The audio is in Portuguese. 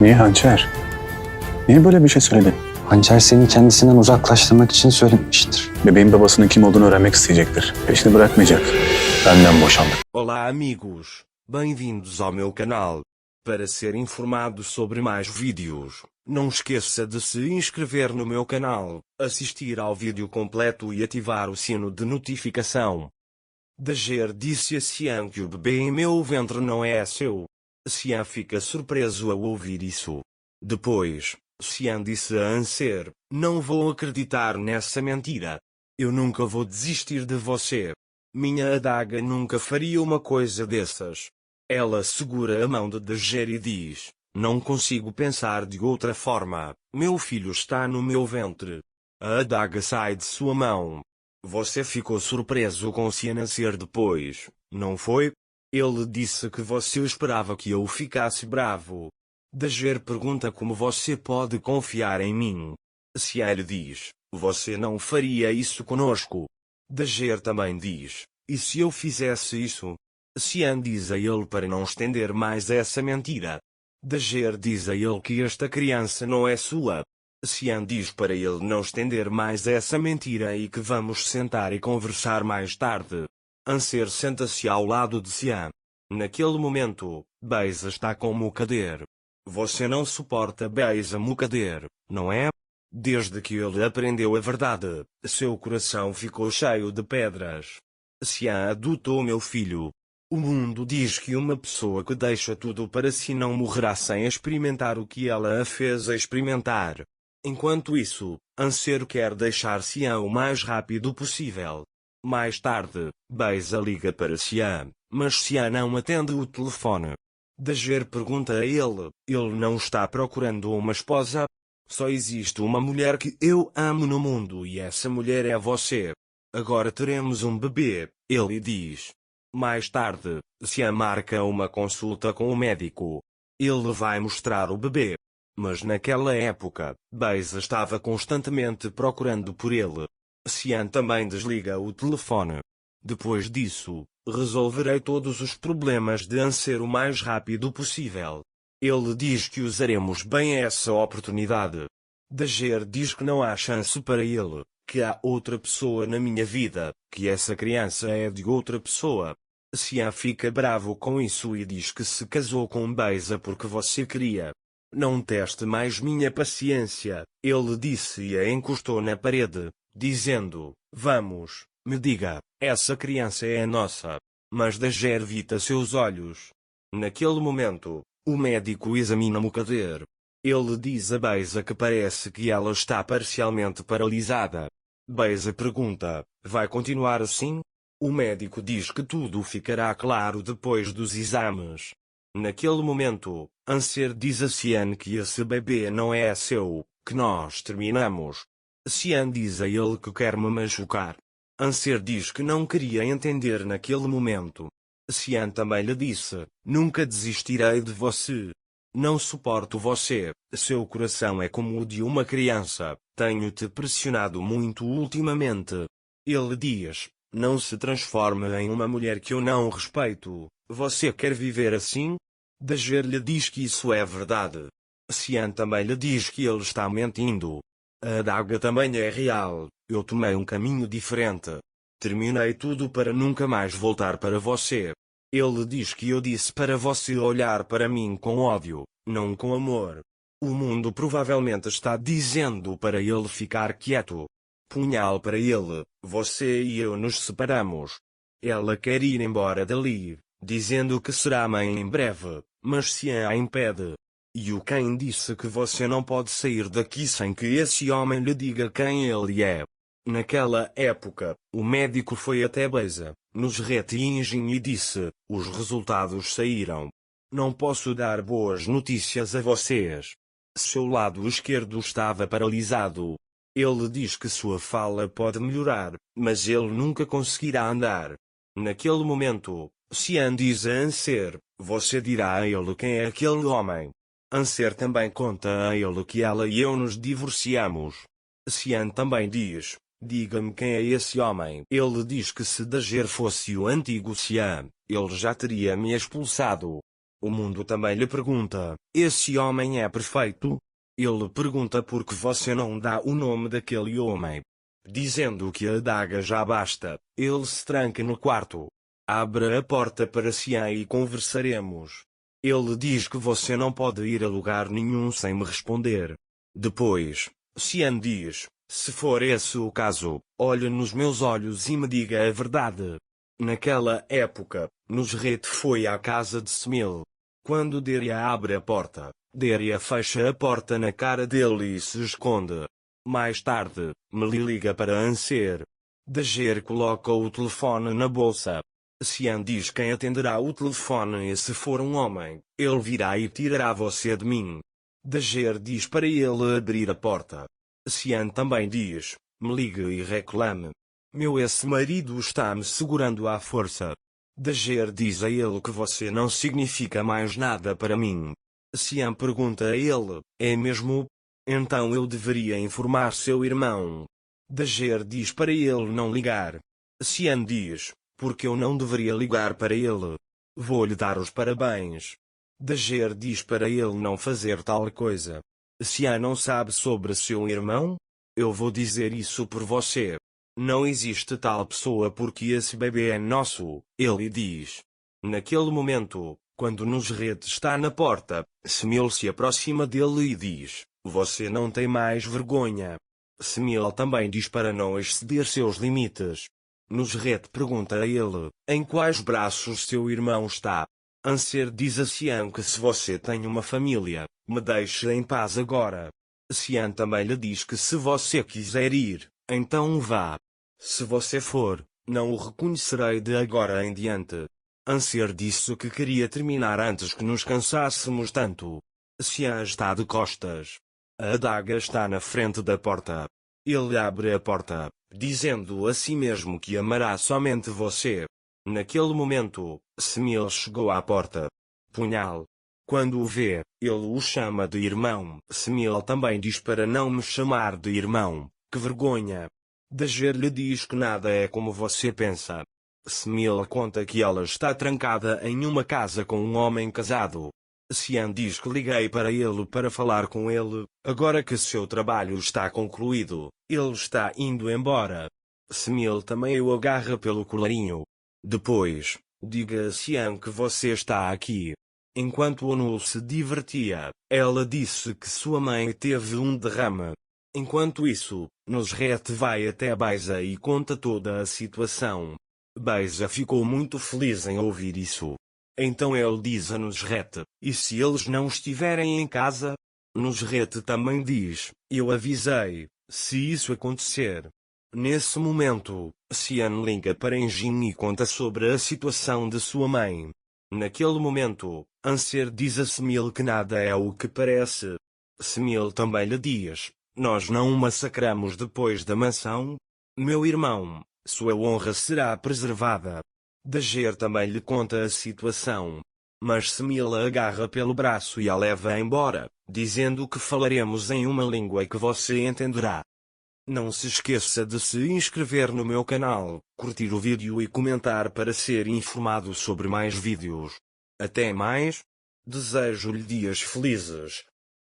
Niye Hançer? Niye böyle bir şey söyledin? Hançer seni kendisinden uzaklaştırmak için söylemiştir. Bebeğin babasının kim olduğunu öğrenmek isteyecektir. Peşini bırakmayacak. Benden boşandık. Olá amigos, bem-vindos ao meu canal. Para ser informado sobre mais vídeos, não esqueça de se inscrever no meu canal, assistir ao vídeo completo e ativar o sino de notificação. Dager disse a Xian que o bebê em meu ventre não é seu. Xian fica surpreso ao ouvir isso. Depois, Xian disse a Anser, não vou acreditar nessa mentira. Eu nunca vou desistir de você. Minha adaga nunca faria uma coisa dessas. Ela segura a mão de Dager e diz, não consigo pensar de outra forma, meu filho está no meu ventre. A adaga sai de sua mão. Você ficou surpreso com Xian nascer depois, não foi? Ele disse que você esperava que eu ficasse bravo. Dager pergunta como você pode confiar em mim. Xian lhe diz, você não faria isso conosco. Dager também diz, e se eu fizesse isso? Xian diz a ele para não estender mais essa mentira. Dager diz a ele que esta criança não é sua. Xian diz para ele não estender mais essa mentira e que vamos sentar e conversar mais tarde. Anser senta-se ao lado de Xian. Naquele momento, Beisa está com Mukader. Você não suporta Beisa Mukader, não é? Desde que ele aprendeu a verdade, seu coração ficou cheio de pedras. Xian adotou meu filho. O mundo diz que uma pessoa que deixa tudo para si não morrerá sem experimentar o que ela a fez experimentar. Enquanto isso, Anser quer deixar Xian o mais rápido possível. Mais tarde, Beisa liga para Xian, mas Xian não atende o telefone. Dager pergunta a ele não está procurando uma esposa? Só existe uma mulher que eu amo no mundo e essa mulher é você. Agora teremos um bebê, ele diz. Mais tarde, Xian marca uma consulta com o médico. Ele vai mostrar o bebê. Mas naquela época, Beisa estava constantemente procurando por ele. Xian também desliga o telefone. Depois disso, resolverei todos os problemas de Anser o mais rápido possível. Ele diz que usaremos bem essa oportunidade. Dager diz que não há chance para ele, que há outra pessoa na minha vida, que essa criança é de outra pessoa. Xian fica bravo com isso e diz que se casou com Beisa porque você queria. Não teste mais minha paciência, ele disse e a encostou na parede, dizendo, vamos, me diga, essa criança é nossa. Mas Dager vita seus olhos. Naquele momento, o médico examina Mukader. Ele diz a Beisa que parece que ela está parcialmente paralisada. Beisa pergunta, vai continuar assim? O médico diz que tudo ficará claro depois dos exames. Naquele momento, Anser diz a Xian que esse bebê não é seu, que nós terminamos. Xian diz a ele que quer me machucar. Anser diz que não queria entender naquele momento. Xian também lhe disse, nunca desistirei de você. Não suporto você, seu coração é como o de uma criança, tenho-te pressionado muito ultimamente. Ele diz, não se transforme em uma mulher que eu não respeito, você quer viver assim? Dager lhe diz que isso é verdade. Xian também lhe diz que ele está mentindo. A adaga também é real, eu tomei um caminho diferente. Terminei tudo para nunca mais voltar para você. Ele diz que eu disse para você olhar para mim com ódio, não com amor. O mundo provavelmente está dizendo para ele ficar quieto. Punhal para ele, você e eu nos separamos. Ela quer ir embora dali, dizendo que será mãe em breve, mas Xian a impede. E o Ken disse que você não pode sair daqui sem que esse homem lhe diga quem ele é. Naquela época, o médico foi até Beisa, nos Retingin e disse, os resultados saíram. Não posso dar boas notícias a vocês. Seu lado esquerdo estava paralisado. Ele diz que sua fala pode melhorar, mas ele nunca conseguirá andar. Naquele momento, Xian diz a Anser, você dirá a ele quem é aquele homem. Anser também conta a ele que ela e eu nos divorciamos. Xian também diz, diga-me quem é esse homem. Ele diz que se Dager fosse o antigo Xian, ele já teria me expulsado. O mundo também lhe pergunta: esse homem é perfeito? Ele pergunta por que você não dá o nome daquele homem. Dizendo que a adaga já basta, ele se tranca no quarto. Abre a porta para Cian e conversaremos. Ele diz que você não pode ir a lugar nenhum sem me responder. Depois, Cian diz: se for esse o caso, olhe nos meus olhos e me diga a verdade. Naquela época, Nusret foi à casa de Smil. Quando Deria abre a porta, Deria fecha a porta na cara dele e se esconde. Mais tarde, Meli liga para Anser. Dager coloca o telefone na bolsa. Cian diz quem atenderá o telefone e se for um homem, ele virá e tirará você de mim. Dager diz para ele abrir a porta. Cian também diz: me ligue e reclame. Meu ex-marido está me segurando à força. Dager diz a ele que você não significa mais nada para mim. Cian pergunta a ele: é mesmo? Então eu deveria informar seu irmão. Dager diz para ele não ligar. Cian diz: porque eu não deveria ligar para ele? Vou-lhe dar os parabéns. Dager diz para ele não fazer tal coisa. Cian não sabe sobre seu irmão? Eu vou dizer isso por você. Não existe tal pessoa porque esse bebê é nosso, ele diz. Naquele momento, quando Nusret está na porta, Smil se aproxima dele e diz: você não tem mais vergonha. Smil também diz para não exceder seus limites. Nusret pergunta a ele: em quais braços seu irmão está? Anser diz a Cian que se você tem uma família, me deixe em paz agora. Cian também lhe diz que se você quiser ir, então vá. Se você for, não o reconhecerei de agora em diante. Anser disse que queria terminar antes que nos cansássemos tanto. Cian está de costas. A adaga está na frente da porta. Ele abre a porta, dizendo a si mesmo que amará somente você. Naquele momento, Smil chegou à porta. Punhal. Quando o vê, ele o chama de irmão. Smil também diz para não me chamar de irmão. Que vergonha. Dager lhe diz que nada é como você pensa. Smil conta que ela está trancada em uma casa com um homem casado. Cian diz que liguei para ele para falar com ele, agora que seu trabalho está concluído, ele está indo embora. Smil também o agarra pelo colarinho. Depois, diga a Cian que você está aqui. Enquanto Onul se divertia, ela disse que sua mãe teve um derrame. Enquanto isso, Nusret vai até Baiza e conta toda a situação. Baiza ficou muito feliz em ouvir isso. Então ele diz a Nusret: e se eles não estiverem em casa? Nusret também diz: eu avisei, se isso acontecer. Nesse momento, Cian liga para Engin e conta sobre a situação de sua mãe. Naquele momento, Anser diz a Smil que nada é o que parece. Smil também lhe diz: nós não o massacramos depois da mansão? Meu irmão, sua honra será preservada. Dager também lhe conta a situação. Mas Smil a agarra pelo braço e a leva embora, dizendo que falaremos em uma língua que você entenderá. Não se esqueça de se inscrever no meu canal, curtir o vídeo e comentar para ser informado sobre mais vídeos. Até mais. Desejo-lhe dias felizes.